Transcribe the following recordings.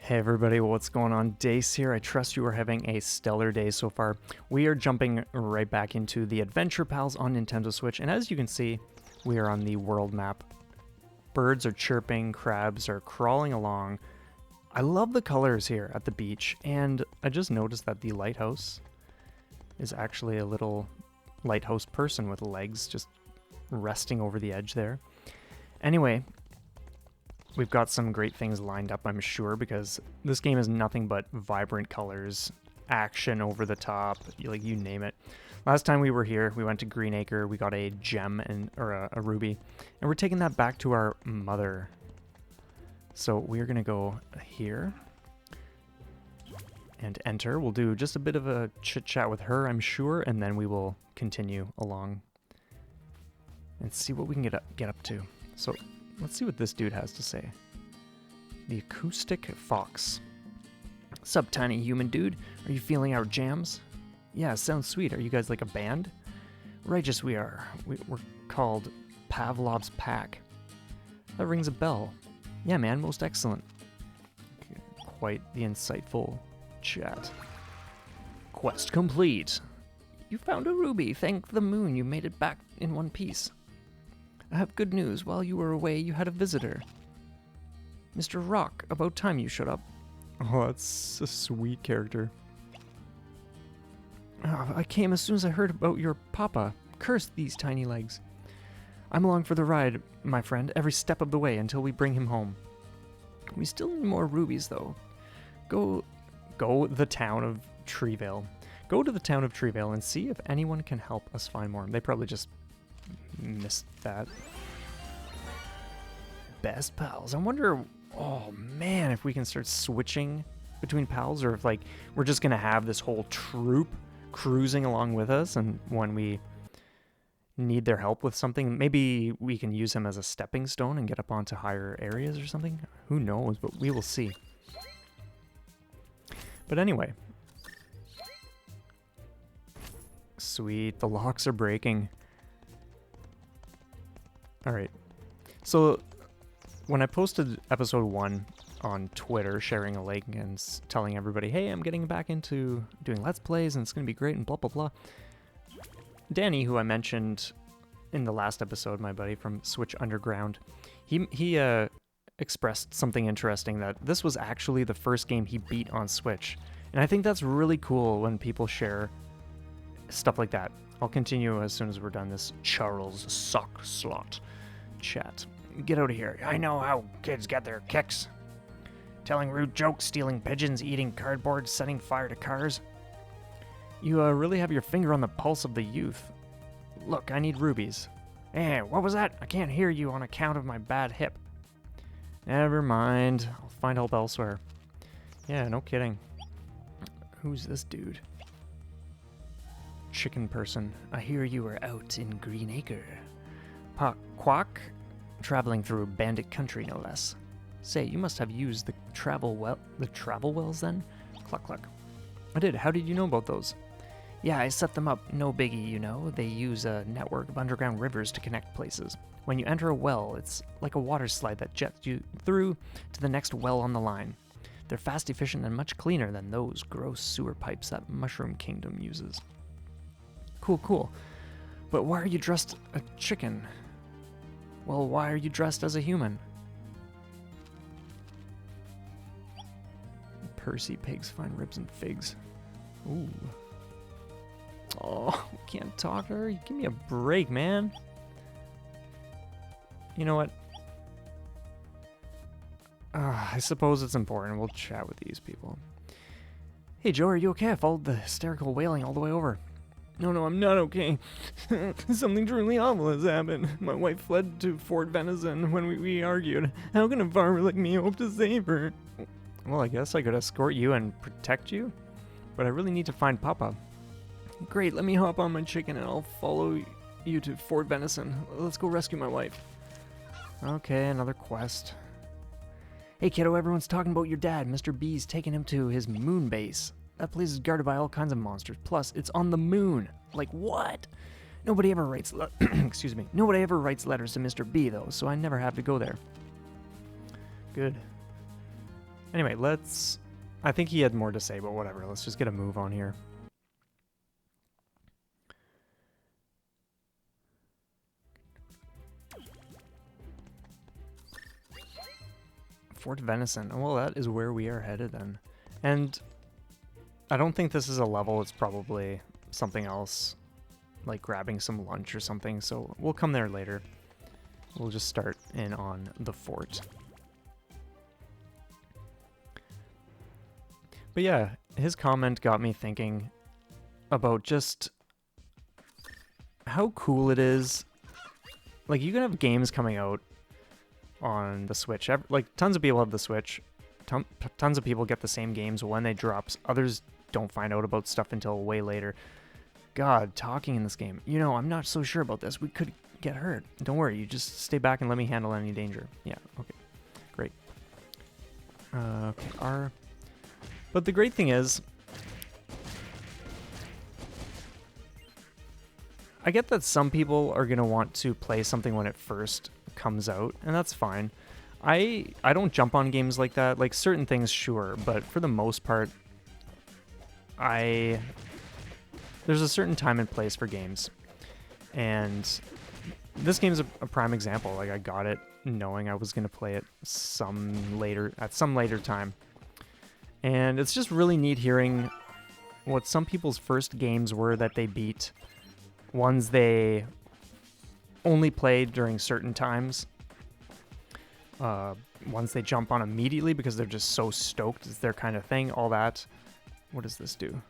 Hey everybody, what's going on? Dace here. I trust you are having a stellar day so far. We are jumping right back into the Adventure Pals on Nintendo Switch, and as you can see, we are on the world map. Birds are chirping, crabs are crawling along. I love the colors here at the beach, and I just noticed that the lighthouse is actually a little lighthouse person with legs just resting over the edge there. Anyway, we've got some great things lined up, I'm sure, because this game is nothing but vibrant colors, action over the top, like you name it. Last time we were here, we went to Green Acre, we got a gem or a ruby, and we're taking that back to our mother. So we're gonna go here and enter. We'll do just a bit of a chit chat with her, I'm sure, and then we will continue along and see what we can get up to. So let's see what this dude has to say. The Acoustic Fox. Sup, tiny human dude? Are you feeling our jams? Yeah, sounds sweet. Are you guys like a band? Righteous we are. We're called Pavlov's Pack. That rings a bell. Yeah, man, most excellent. Quite the insightful chat. Quest complete. You found a ruby. Thank the moon you made it back in one piece. I have good news. While you were away, you had a visitor. Mr. Rock, about time you showed up. Oh, that's a sweet character. Oh, I came as soon as I heard about your papa. Curse these tiny legs. I'm along for the ride, my friend, every step of the way until we bring him home. We still need more rubies, though. Go the town of Treevale. Go to the town of Treevale and see if anyone can help us find more. They probably just missed that. Best pals. I wonder, oh man, if we can start switching between pals, or if like we're just gonna have this whole troop cruising along with us, and when we need their help with something, maybe we can use them as a stepping stone and get up onto higher areas or something. Who knows, but we will see. But anyway. Sweet, the locks are breaking. Alright, so when I posted episode 1 on Twitter, sharing a link and telling everybody, hey, I'm getting back into doing Let's Plays and it's going to be great and blah, blah, blah. Danny, who I mentioned in the last episode, my buddy from Switch Underground, he expressed something interesting, that this was actually the first game he beat on Switch. And I think that's really cool when people share stuff like that. I'll continue as soon as we're done this Charles Sock Slot chat. Get out of here. I know how kids get their kicks. Telling rude jokes, stealing pigeons, eating cardboard, setting fire to cars. You really have your finger on the pulse of the youth. Look, I need rubies. Eh, what was that? I can't hear you on account of my bad hip. Never mind. I'll find help elsewhere. Yeah, no kidding. Who's this dude? Chicken person. I hear you were out in Green Acre. Quack? Traveling through bandit country, no less. Say, you must have used the travel wells then? Cluck cluck. I did. How did you know about those? Yeah, I set them up. No biggie, you know. They use a network of underground rivers to connect places. When you enter a well, it's like a water slide that jets you through to the next well on the line. They're fast, efficient, and much cleaner than those gross sewer pipes that Mushroom Kingdom uses. Cool, cool. But why are you dressed a chicken? Well, why are you dressed as a human? Percy pigs find ribs and figs. Ooh. Oh, can't talk to her? Give me a break, man. You know what? I suppose it's important. We'll chat with these people. Hey, Joe, are you okay? I followed the hysterical wailing all the way over. No, I'm not okay. Something truly awful has happened. My wife fled to Fort Venison when we argued. How can a farmer like me hope to save her? Well, I guess I could escort you and protect you, but I really need to find Papa. Great, let me hop on my chicken and I'll follow you to Fort Venison. Let's go rescue my wife. Okay, another quest. Hey kiddo, everyone's talking about your dad. Mr. B's taking him to his moon base. That place is guarded by all kinds of monsters. Plus, it's on the moon. Like, what? Nobody ever writes excuse me. Nobody ever writes letters to Mr. B, though, so I never have to go there. Good. Anyway, let's... I think he had more to say, but whatever. Let's just get a move on here. Fort Venison. Well, that is where we are headed then. And I don't think this is a level. It's probably something else, like grabbing some lunch or something. So we'll come there later. We'll just start in on the fort. But yeah, his comment got me thinking about just how cool it is. Like, you can have games coming out on the Switch. Like, tons of people have the Switch. Tons of people get the same games when they drop. Others don't find out about stuff until way later. God, talking in this game. You know, I'm not so sure about this. We could get hurt. Don't worry. You just stay back and let me handle any danger. Yeah, okay. Great. Okay, R. But the great thing is, I get that some people are going to want to play something when it first comes out, and that's fine. I don't jump on games like that. Like, certain things, sure, but for the most part, there's a certain time and place for games. And this game's a prime example. Like, I got it knowing I was going to play it at some later time. And it's just really neat hearing what some people's first games were that they beat. Ones they only played during certain times. Ones they jump on immediately because they're just so stoked. It's their kind of thing. All that. What does this do?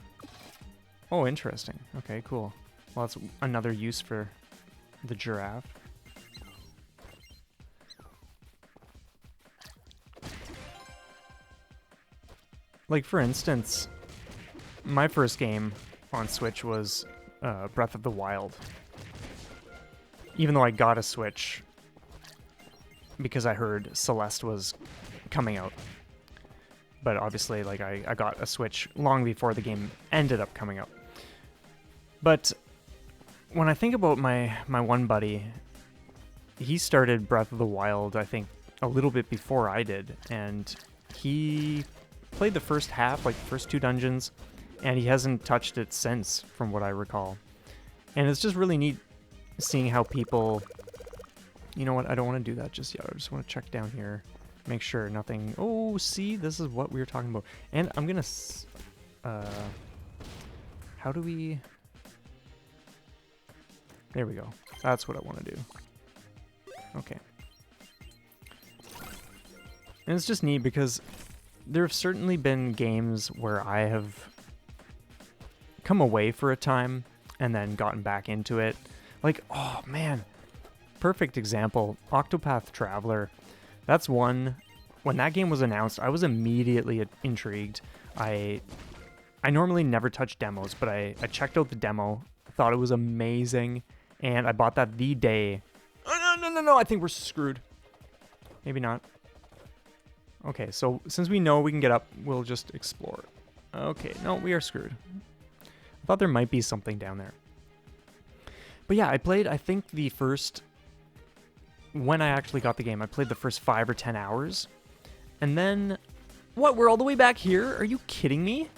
Oh, interesting. Okay, cool. Well, that's another use for the giraffe. Like, for instance, my first game on Switch was Breath of the Wild. Even though I got a Switch because I heard Celeste was coming out. But obviously, like, I got a Switch long before the game ended up coming out. But when I think about my one buddy, he started Breath of the Wild, I think, a little bit before I did. And he played the first half, like the first 2 dungeons, and he hasn't touched it since, from what I recall. And it's just really neat seeing how people... You know what? I don't want to do that just yet. I just want to check down here. Make sure nothing... Oh, see? This is what we were talking about. And I'm going to... how do we... There we go. That's what I want to do. Okay. And it's just neat because there have certainly been games where I have come away for a time and then gotten back into it. Like, oh man, perfect example, Octopath Traveler. That's one, when that game was announced, I was immediately intrigued. I normally never touch demos, but I checked out the demo, thought it was amazing, and I bought that the day. Oh, no, I think we're screwed. Maybe not. Okay, so since we know we can get up, we'll just explore. Okay, no, we are screwed. I thought there might be something down there. But yeah, I played, I think the first... When I actually got the game, I played the first 5 or 10 hours. And then... What, we're all the way back here? Are you kidding me?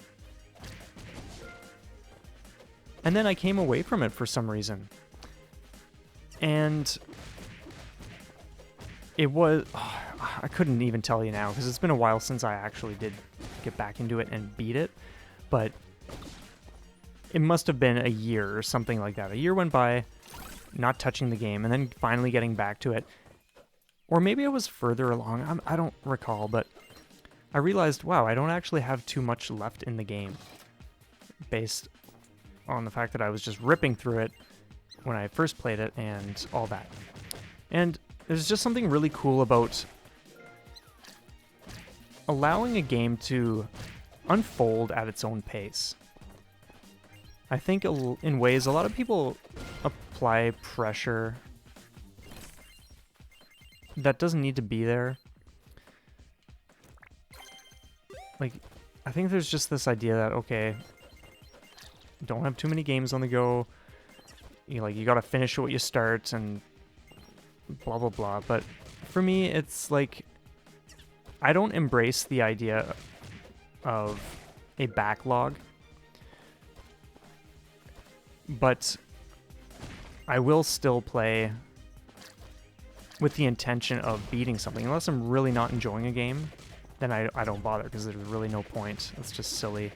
And then I came away from it for some reason. And... It was... Oh, I couldn't even tell you now, because it's been a while since I actually did get back into it and beat it. But it must have been a year or something like that. A year went by, not touching the game, and then finally getting back to it. Or maybe I was further along. I don't recall, but I realized, wow, I don't actually have too much left in the game. Based on the fact that I was just ripping through it when I first played it and all that. And there's just something really cool about allowing a game to unfold at its own pace. I think in ways a lot of people apply pressure that doesn't need to be there. Like, I think there's just this idea that, okay, don't have too many games on the go. You gotta finish what you start and blah, blah, blah. But for me, it's like, I don't embrace the idea of a backlog, but I will still play with the intention of beating something. Unless I'm really not enjoying a game, then I don't bother, because there's really no point. It's just silly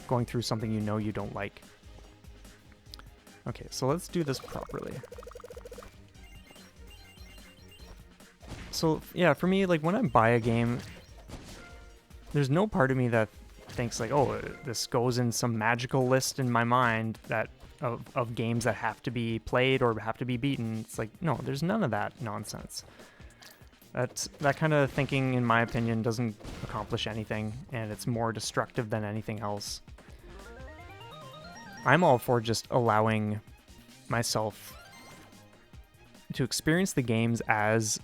going through something you know you don't like. Okay, so let's do this properly. So, yeah, for me, like, when I buy a game, there's no part of me that thinks, like, oh, this goes in some magical list in my mind that of games that have to be played or have to be beaten. It's like, no, there's none of that nonsense. That kind of thinking, in my opinion, doesn't accomplish anything, and it's more destructive than anything else. I'm all for just allowing myself to experience the games as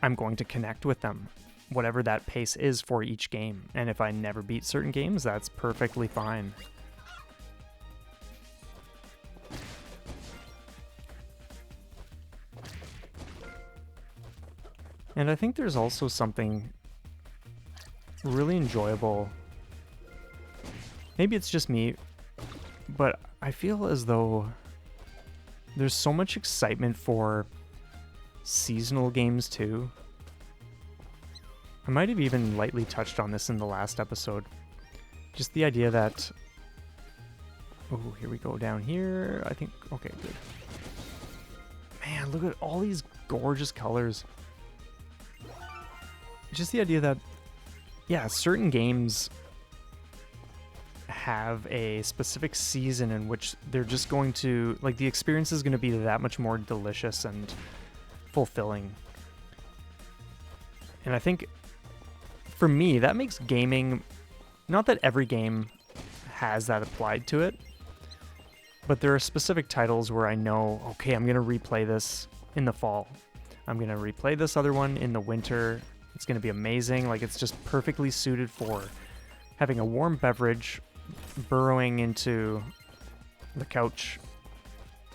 I'm going to connect with them, whatever that pace is for each game. And if I never beat certain games, that's perfectly fine. And I think there's also something really enjoyable. Maybe it's just me, but I feel as though there's so much excitement for seasonal games too. I might have even lightly touched on this in the last episode. Just the idea that... Oh, here we go down here. I think... Okay, good. Man, look at all these gorgeous colors. Just the idea that, yeah, certain games have a specific season in which they're just going to, like, the experience is going to be that much more delicious and fulfilling. And I think, for me, that makes gaming, not that every game has that applied to it, but there are specific titles where I know, okay, I'm going to replay this in the fall. I'm going to replay this other one in the winter. It's going to be amazing. Like, it's just perfectly suited for having a warm beverage, burrowing into the couch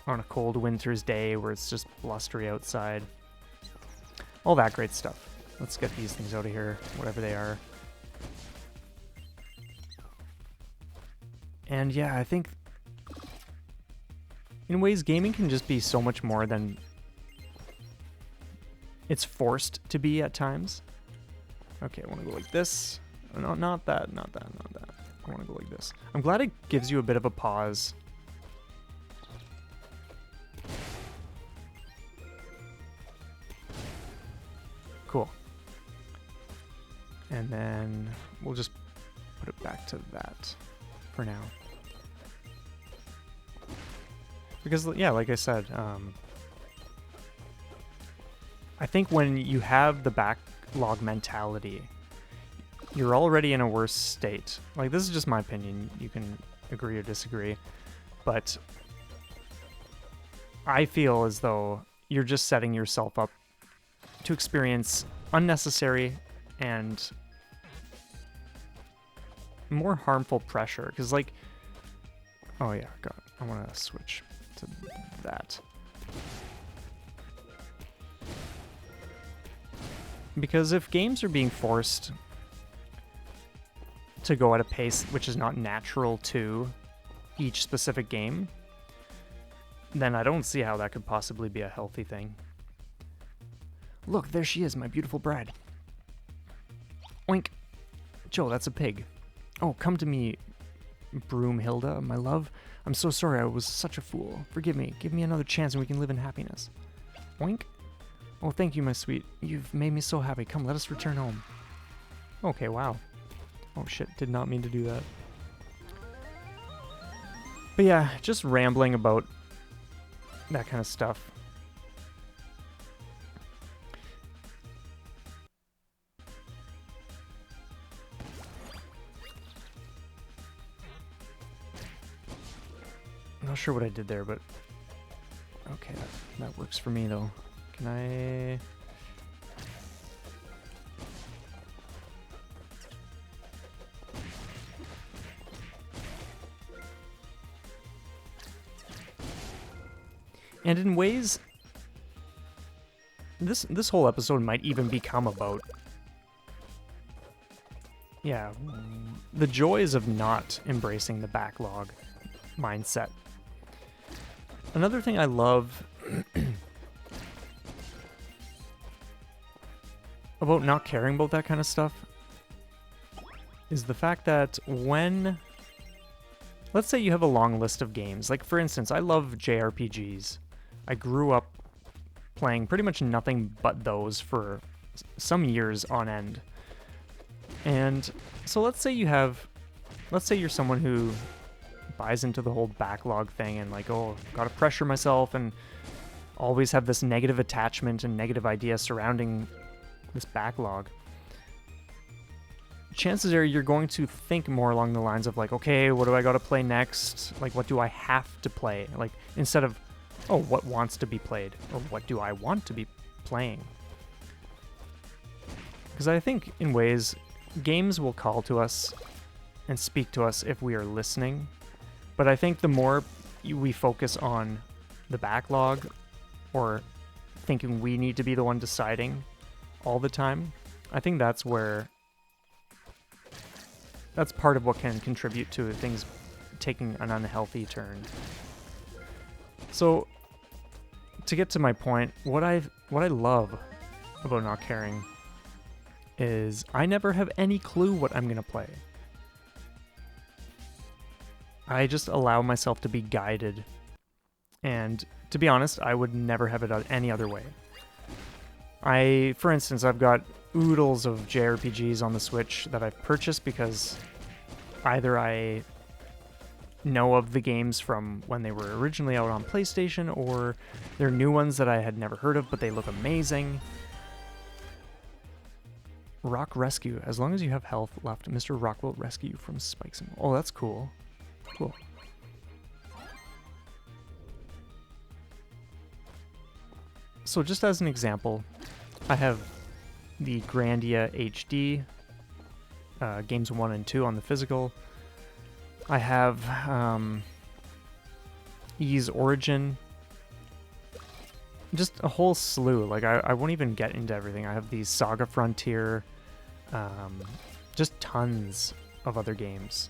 on a cold winter's day where it's just blustery outside. All that great stuff. Let's get these things out of here, whatever they are. And yeah, I think in ways gaming can just be so much more than it's forced to be at times. Okay, I want to go like this. No, not that, not that, not that. I want to go like this. I'm glad it gives you a bit of a pause. Cool. And then we'll just put it back to that for now. Because, yeah, like I said, I think when you have the backlog mentality, you're already in a worse state. Like, this is just my opinion. You can agree or disagree. But I feel as though you're just setting yourself up to experience unnecessary and more harmful pressure. Because, like, oh yeah, God, I want to switch to that. Because if games are being forced to go at a pace which is not natural to each specific game, then I don't see how that could possibly be a healthy thing. Look, there she is, my beautiful bride. Oink. Joe, that's a pig. Oh, come to me, Broomhilda, my love. I'm so sorry, I was such a fool. Forgive me. Give me another chance and we can live in happiness. Oink. Oh, thank you, my sweet. You've made me so happy. Come, let us return home. Okay, wow. Oh shit, did not mean to do that. But yeah, just rambling about that kind of stuff. I'm not sure what I did there, but okay, that works for me though. Can I... And in ways, this whole episode might even become about yeah, the joys of not embracing the backlog mindset. Another thing I love about not caring about that kind of stuff is the fact that when, let's say you have a long list of games, like for instance, I love JRPGs. I grew up playing pretty much nothing but those for some years on end. And so let's say you're someone who buys into the whole backlog thing and like, oh, gotta pressure myself and always have this negative attachment and negative idea surrounding this backlog. Chances are you're going to think more along the lines of like, okay, what do I gotta play next? Like, what do I have to play? Like, instead of, oh, what wants to be played? Or what do I want to be playing? Because I think, in ways, games will call to us and speak to us if we are listening. But I think the more we focus on the backlog or thinking we need to be the one deciding all the time, I think that's part of what can contribute to things taking an unhealthy turn. So, to get to my point, what I love about not caring is I never have any clue what I'm gonna play. I just allow myself to be guided. And to be honest, I would never have it any other way. For instance, I've got oodles of JRPGs on the Switch that I've purchased because either I know of the games from when they were originally out on PlayStation, or they're new ones that I had never heard of, but they look amazing. Rock Rescue. As long as you have health left, Mr. Rock will rescue you from spikes. Oh, that's cool. Cool. So just as an example, I have the Grandia HD, games 1 and 2 on the physical. I have Ys Origin. Just a whole slew. Like, I won't even get into everything. I have the Saga Frontier, just tons of other games.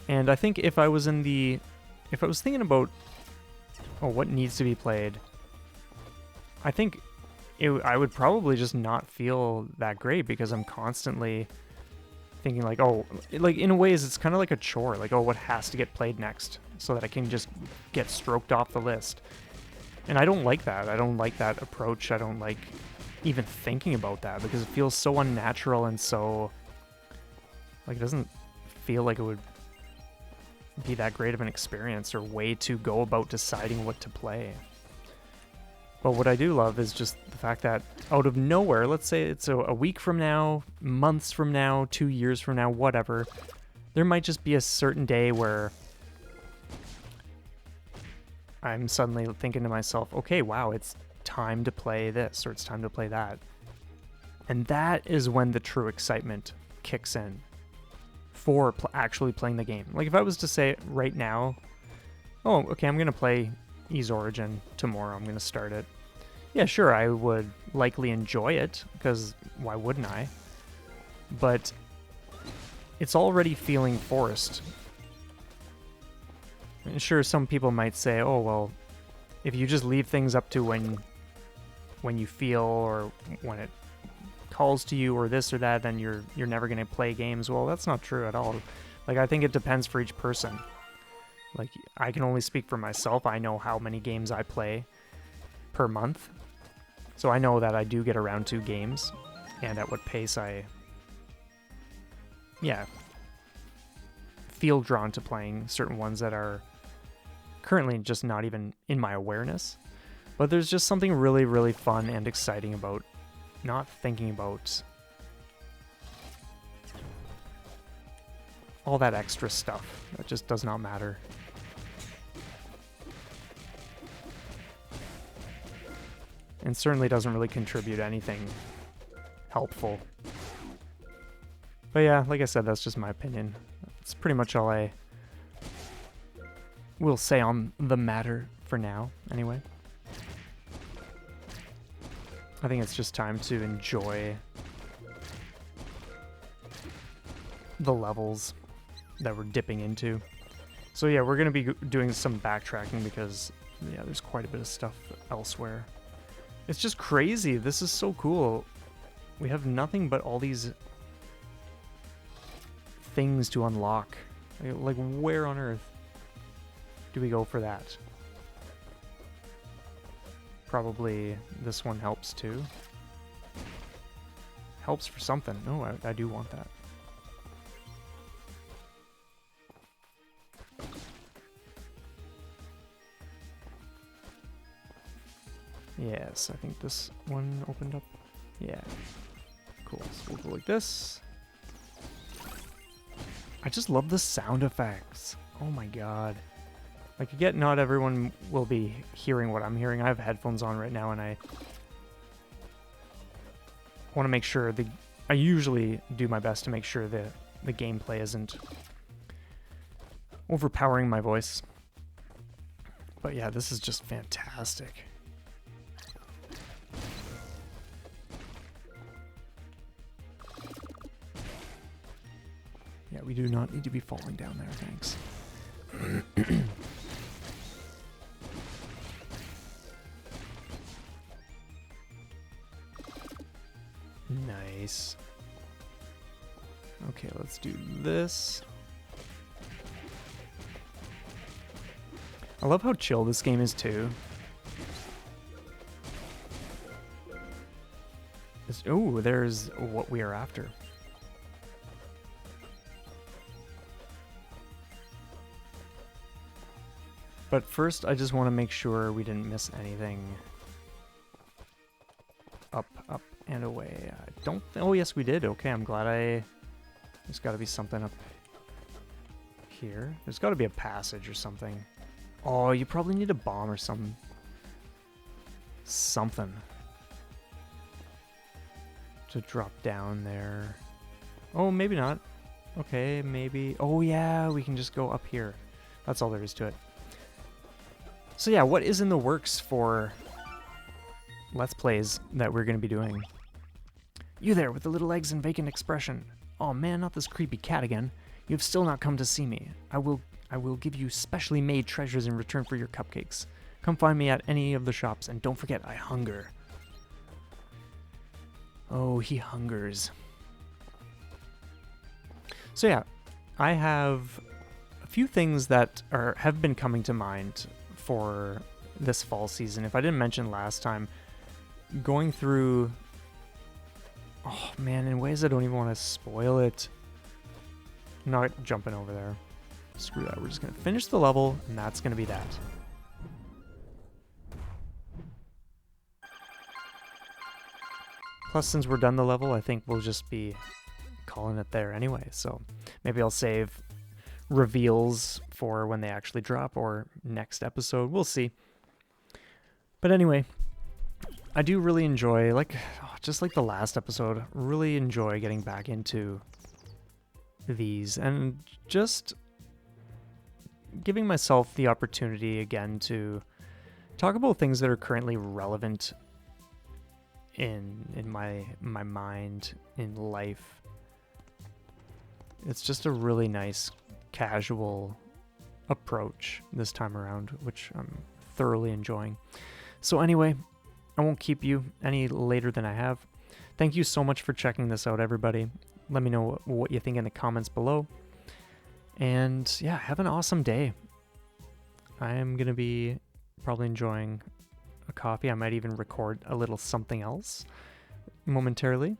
And I think if I was thinking about, oh, what needs to be played, I think I would probably just not feel that great because I'm constantly thinking like, oh, like in ways it's kind of like a chore, like, oh, what has to get played next so that I can just get stroked off the list. And I don't like that. I don't like that approach. I don't like even thinking about that because it feels so unnatural and so, like, it doesn't feel like it would be that great of an experience or way to go about deciding what to play. But what I do love is just the fact that out of nowhere, let's say it's a week from now, months from now, 2 years from now, whatever, there might just be a certain day where I'm suddenly thinking to myself, okay, wow, it's time to play this or it's time to play that. And that is when the true excitement kicks in for actually playing the game. Like if I was to say right now, oh, okay, I'm going to play Ys Origin tomorrow, I'm going to start it. Yeah, sure, I would likely enjoy it, because why wouldn't I? But it's already feeling forced. And sure, some people might say, oh, well, if you just leave things up to when you feel or when it calls to you or this or that, then you're never going to play games. Well, that's not true at all. Like, I think it depends for each person. Like, I can only speak for myself. I know how many games I play per month. So I know that I do get around to games and at what pace I, feel drawn to playing certain ones that are currently just not even in my awareness. But there's just something really, really fun and exciting about not thinking about all that extra stuff that just does not matter. And certainly doesn't really contribute anything helpful. But yeah, like I said, that's just my opinion. It's pretty much all I will say on the matter for now, anyway. I think it's just time to enjoy the levels that we're dipping into. So yeah, we're going to be doing some backtracking because, yeah, there's quite a bit of stuff elsewhere. It's just crazy. This is so cool. We have nothing but all these things to unlock. Like, where on earth do we go for that? Probably this one helps too. Helps for something. No, I do want that. Yes, I think this one opened up. Yeah. Cool. So we'll go like this. I just love the sound effects. Oh my god. Like, I get not everyone will be hearing what I'm hearing. I have headphones on right now, and I want to make sure I usually do my best to make sure that the gameplay isn't overpowering my voice. But yeah, this is just fantastic. Yeah, we do not need to be falling down there, thanks. Nice. Okay, let's do this. I love how chill this game is too. Oh, there's what we are after. But first, I just want to make sure we didn't miss anything. Up, up, and away. Oh, yes, we did. Okay, I'm glad There's got to be something up here. There's got to be a passage or something. Oh, you probably need a bomb or something. Something. To drop down there. Oh, maybe not. Okay, maybe. Oh, yeah, we can just go up here. That's all there is to it. So yeah, what is in the works for Let's Plays that we're going to be doing? You there with the little eggs and vacant expression. Oh man, not this creepy cat again. You've still not come to see me. I will give you specially made treasures in return for your cupcakes. Come find me at any of the shops, and don't forget, I hunger. Oh, he hungers. So yeah, I have a few things that have been coming to mind for this fall season. If I didn't mention last time, going through... Oh man, in ways I don't even want to spoil it. I'm not jumping over there. Screw that, we're just going to finish the level, and that's going to be that. Plus, since we're done the level, I think we'll just be calling it there anyway, so maybe I'll save reveals for when they actually drop or next episode. We'll see. But anyway, I do really enjoy, just like the last episode, really enjoy getting back into these and just giving myself the opportunity again to talk about things that are currently relevant in my mind, in life. It's just a really nice casual approach this time around, which I'm thoroughly enjoying. So anyway, I won't keep you any later than I have. Thank you so much for checking this out, everybody. Let me know what you think in the comments below. And yeah, have an awesome day. I am going to be probably enjoying a coffee. I might even record a little something else momentarily.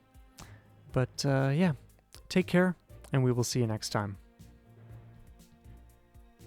But yeah, take care, and we will see you next time.